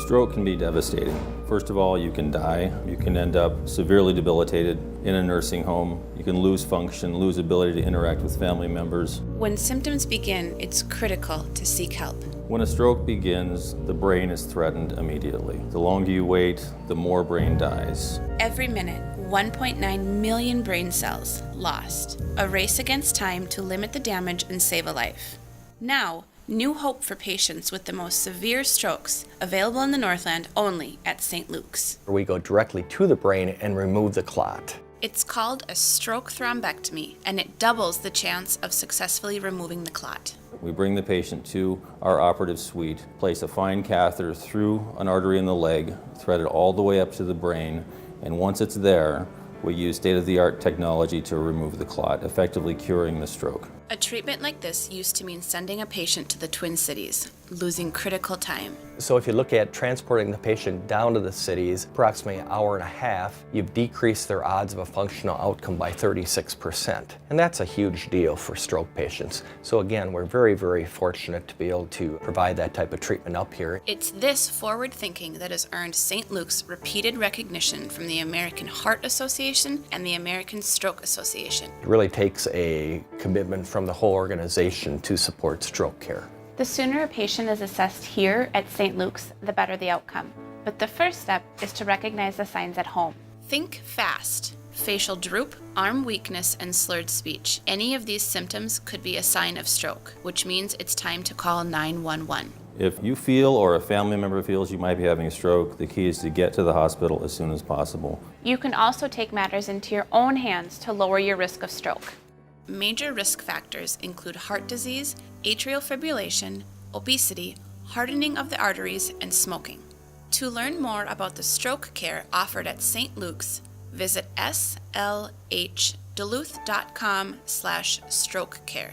stroke can be devastating. First of all, you can die. You can end up severely debilitated in a nursing home. You can lose function, lose ability to interact with family members. When symptoms begin, it's critical to seek help. When a stroke begins, the brain is threatened immediately. The longer you wait, the more brain dies. Every minute, 1.9 million brain cells lost. A race against time to limit the damage and save a life. Now, new hope for patients with the most severe strokes, available in the Northland only at St. Luke's. We go directly to the brain and remove the clot. It's called a stroke thrombectomy, and it doubles the chance of successfully removing the clot. We bring the patient to our operative suite, place a fine catheter through an artery in the leg, thread it all the way up to the brain, and once it's there, we use state-of-the-art technology to remove the clot, effectively curing the stroke. A treatment like this used to mean sending a patient to the Twin Cities, losing critical time. So if you look at transporting the patient down to the cities, approximately an hour and a half, you've decreased their odds of a functional outcome by 36%. And that's a huge deal for stroke patients. So again, we're very, very fortunate to be able to provide that type of treatment up here. It's this forward thinking that has earned St. Luke's repeated recognition from the American Heart Association and the American Stroke Association. It really takes a commitment from the whole organization to support stroke care. The sooner a patient is assessed here at St. Luke's, the better the outcome. But the first step is to recognize the signs at home. Think fast. Facial droop, arm weakness, and slurred speech. Any of these symptoms could be a sign of stroke, which means it's time to call 911. If you feel or a family member feels you might be having a stroke, the key is to get to the hospital as soon as possible. You can also take matters into your own hands to lower your risk of stroke. Major risk factors include heart disease, atrial fibrillation, obesity, hardening of the arteries, and smoking. To learn more about the stroke care offered at St. Luke's, visit slhduluth.com/strokecare.